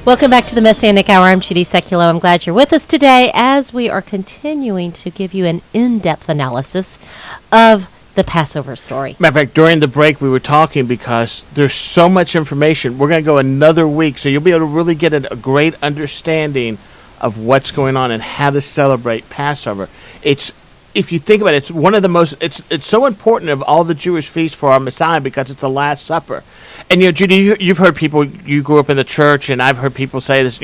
Welcome back to the Messianic Hour. I'm Judy Seculo. I'm glad you're with us today as we are continuing to give you an in-depth analysis of the Passover story. Matter of fact, during the break we were talking because there's so much information. We're going to go another week, so you'll be able to really get a great understanding of what's going on and how to celebrate Passover. If you think about it, it's one of the most, it's so important of all the Jewish feasts for our Messiah because it's the Last Supper. And, Judy, you've heard people, you grew up in the church, and I've heard people say this,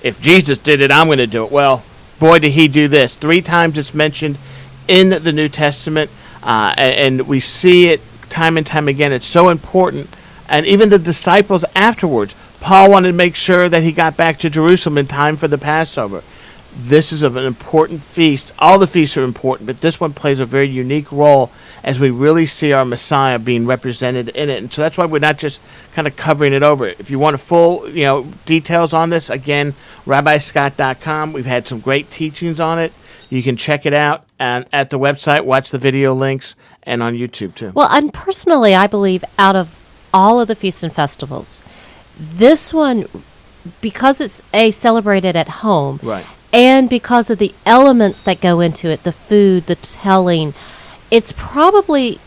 if Jesus did it, I'm going to do it. Well, boy, did he do this. 3 times it's mentioned in the New Testament, and we see it time and time again. It's so important. And even the disciples afterwards, Paul wanted to make sure that he got back to Jerusalem in time for the Passover. This is an important feast. All the feasts are important, but this one plays a very unique role as we really see our Messiah being represented in it. And so that's why we're not just kind of covering it over. If you want a full, details on this, again, rabbiscott.com. We've had some great teachings on it. You can check it out at the website, watch the video links, and on YouTube too. Well, and personally, I believe out of all of the feasts and festivals, this one, because it's celebrated at home, right, and because of the elements that go into it, the food, the telling, it's probably,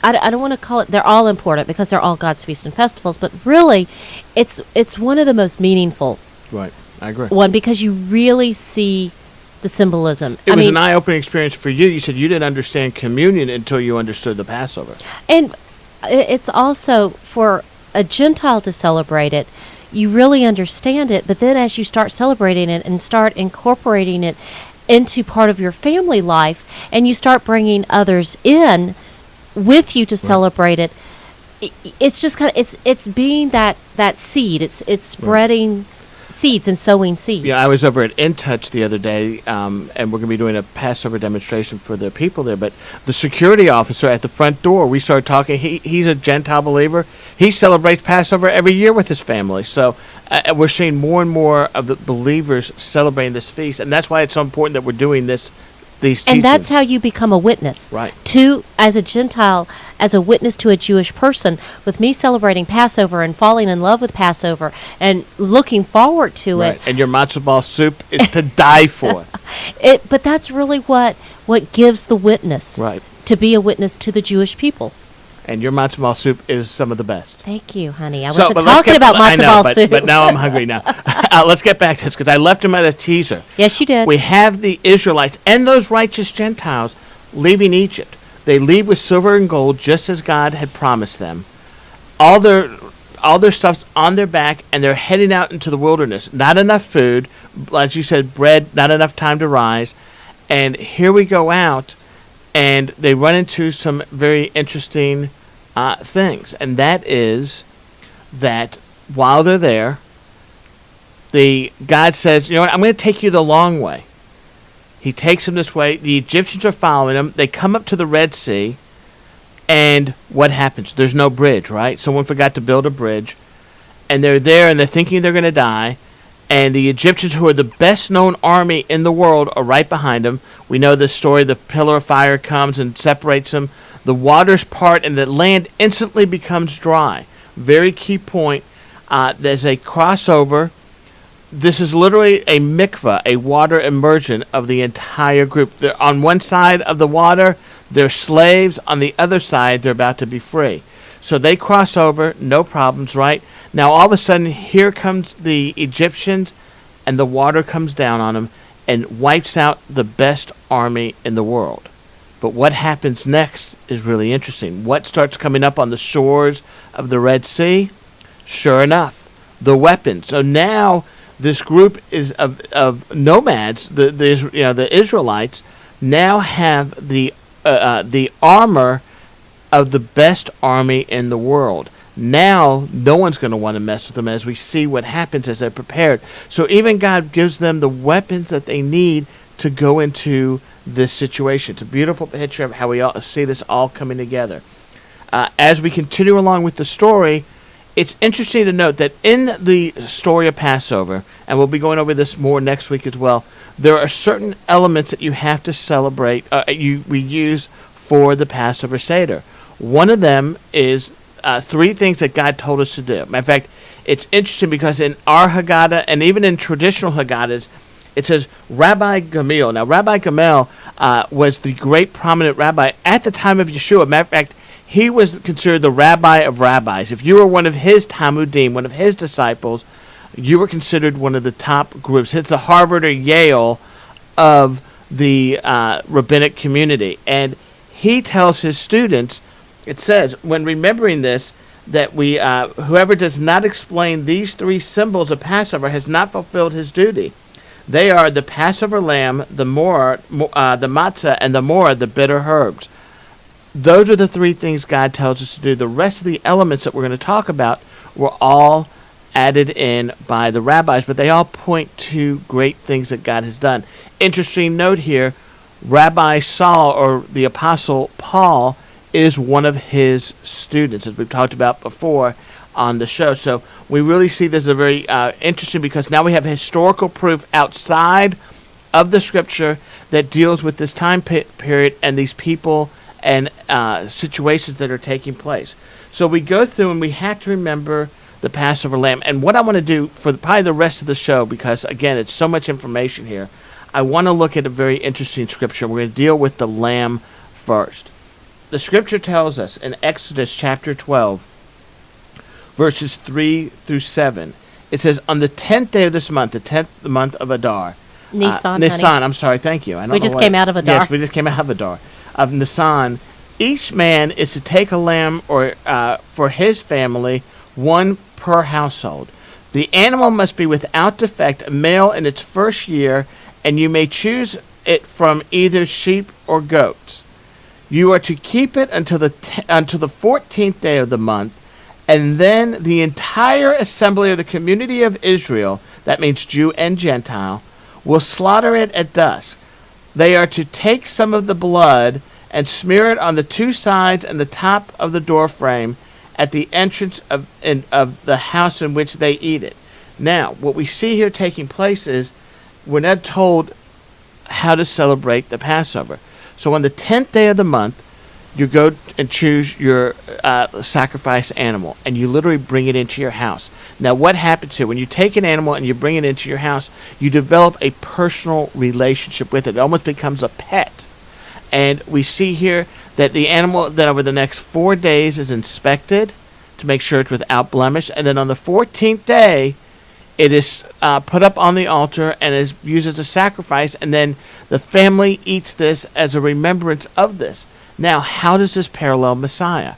I don't want to call it, they're all important because they're all God's feasts and festivals, but really, it's one of the most meaningful. Right, I agree. One, because you really see the symbolism. It was an eye-opening experience for you. You said you didn't understand communion until you understood the Passover. And it's also, for a Gentile to celebrate it, you really understand it, but then as you start celebrating it and start incorporating it into part of your family life, and you start bringing others in with you to celebrate it, it's just kind of it's being that seed. It's spreading seeds and sowing seeds. Yeah, I was over at In Touch the other day, and we're going to be doing a Passover demonstration for the people there. But the security officer at the front door, we started talking. He's a Gentile believer. He celebrates Passover every year with his family. So we're seeing more and more of the believers celebrating this feast, and that's why it's so important that we're doing these teachings. And that's how you become a witness. Right. As a Gentile, as a witness to a Jewish person, with me celebrating Passover and falling in love with Passover and looking forward to it. And your matzo ball soup is to die for. But that's really what gives the witness. Right. To be a witness to the Jewish people. And your matzo ball soup is some of the best. Thank you, honey. I wasn't talking about matzo ball soup. But now I'm hungry now. Let's get back to this because I left him at a teaser. Yes, you did. We have the Israelites and those righteous Gentiles leaving Egypt. They leave with silver and gold just as God had promised them. All their stuff's on their back, and they're heading out into the wilderness. Not enough food. As you said, bread, not enough time to rise. And here we go out, and they run into some very interesting things. And that is that while they're there, God says, you know what, I'm going to take you the long way. He takes them this way. The Egyptians are following them. They come up to the Red Sea, and what happens? There's no bridge, right? Someone forgot to build a bridge, and they're there, and they're thinking they're going to die, and the Egyptians, who are the best-known army in the world, are right behind them. We know this story. The pillar of fire comes and separates them. The waters part, and the land instantly becomes dry. Very key point. There's a crossover. This is literally a mikvah, a water immersion of the entire group. They're on one side of the water, they're slaves. On the other side, they're about to be free. So they cross over, no problems, right? Now, all of a sudden, here comes the Egyptians, and the water comes down on them and wipes out the best army in the world. But what happens next is really interesting. What starts coming up on the shores of the Red Sea? Sure enough, the weapons. So now this group is of nomads. The Israelites now have the armor of the best army in the world. Now no one's going to want to mess with them, as we see what happens as they're prepared. So even God gives them the weapons that they need to go into this situation. It's a beautiful picture of how we all see this all coming together. As we continue along with the story, it's interesting to note that in the story of Passover, and we'll be going over this more next week as well, there are certain elements that you have to celebrate, we use for the Passover Seder. One of them is 3 things that God told us to do. Matter of fact, it's interesting because in our Haggadah and even in traditional Haggadahs, it says Rabbi Gamaliel. Now, Rabbi Gamaliel was the great prominent rabbi at the time of Yeshua. Matter of fact, he was considered the rabbi of rabbis. If you were one of his Talmudim, one of his disciples, you were considered one of the top groups. It's the Harvard or Yale of the rabbinic community. And he tells his students, it says, when remembering this, that we whoever does not explain these three symbols of Passover has not fulfilled his duty. They are the Passover lamb, the matzah, and the morah, the bitter herbs. Those are the three things God tells us to do. The rest of the elements that we're going to talk about were all added in by the rabbis, but they all point to great things that God has done. Interesting note here, Rabbi Saul, or the Apostle Paul, is one of his students, as we've talked about before on the show. So we really see this as a very interesting, because now we have historical proof outside of the scripture that deals with this time period and these people and situations that are taking place. So we go through and we have to remember the Passover lamb. And what I want to do for probably the rest of the show, because again, it's so much information here, I want to look at a very interesting scripture. We're going to deal with the lamb first. The scripture tells us in Exodus chapter 12, verses 3 through 7, it says, on the 10th day of this month, the 10th month of Adar. Nisan, I'm sorry, thank you. We just came out of Adar. Yes, we just came out of Adar. Of Nisan, each man is to take a lamb or for his family, one per household. The animal must be without defect, a male in its first year, and you may choose it from either sheep or goats. You are to keep it until the 14th day of the month, and then the entire assembly of the community of Israel, that means Jew and Gentile, will slaughter it at dusk. They are to take some of the blood and smear it on the two sides and the top of the door frame at the entrance of the house in which they eat it. Now, what we see here taking place is we're not told how to celebrate the Passover. So on the 10th day of the month, you go and choose your sacrifice animal, and you literally bring it into your house. Now, what happens here? When you take an animal and you bring it into your house, you develop a personal relationship with it. It almost becomes a pet. And we see here that the animal then over the next 4 days is inspected to make sure it's without blemish. And then on the 14th day, it is put up on the altar and is used as a sacrifice. And then the family eats this as a remembrance of this. Now, how does this parallel Messiah?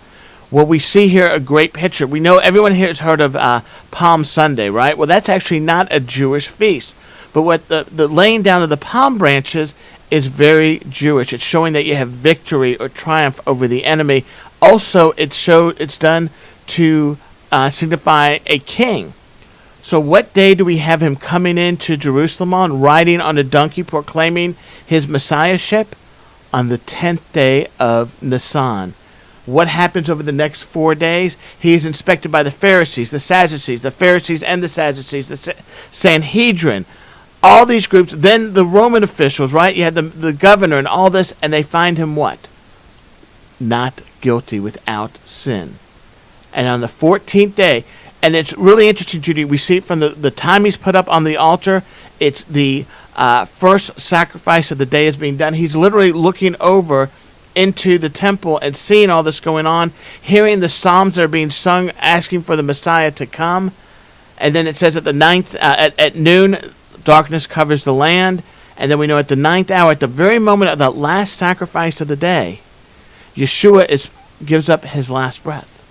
Well, we see here a great picture. We know everyone here has heard of Palm Sunday, right? Well, that's actually not a Jewish feast. But what the laying down of the palm branches is very Jewish. It's showing that you have victory or triumph over the enemy. Also, it's done to signify a king. So what day do we have him coming into Jerusalem on, riding on a donkey, proclaiming his messiahship? On the 10th day of Nisan. What happens over the next 4 days? He is inspected by the Pharisees, the Sadducees, the Pharisees and the Sadducees, the Sanhedrin, all these groups. Then the Roman officials, right? You had the governor and all this, and they find him what? Not guilty, without sin. And on the 14th day, and it's really interesting, Judy, we see it from the time he's put up on the altar, it's the first sacrifice of the day is being done. He's literally looking over into the temple and seeing all this going on, hearing the psalms that are being sung, asking for the Messiah to come. And then it says at the at noon, darkness covers the land. And then we know at the 9th hour, at the very moment of the last sacrifice of the day, Yeshua gives up his last breath.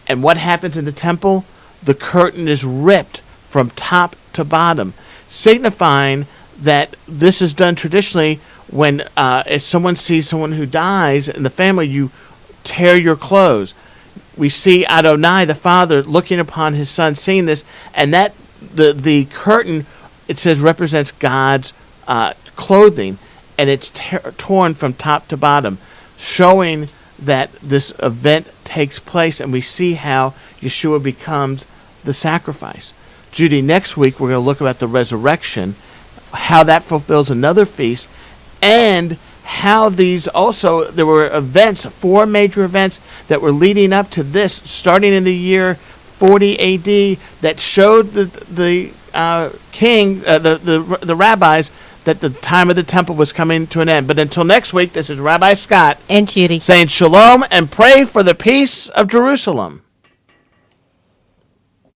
And what happens in the temple? The curtain is ripped from top to bottom, signifying that this is done traditionally when if someone sees someone who dies in the family, you tear your clothes. We see Adonai, the Father, looking upon his Son, seeing this, and that the curtain, it says, represents God's clothing, and it's torn from top to bottom, showing that this event takes place, and we see how Yeshua becomes the sacrifice. Judy, next week we're going to look about the resurrection, how that fulfills another feast, and how these also, there were events, 4 major events that were leading up to this, starting in the year 40 A.D. that showed the king, the rabbis, that the time of the temple was coming to an end. But until next week, this is Rabbi Scott And Judy. saying shalom and pray for the peace of Jerusalem.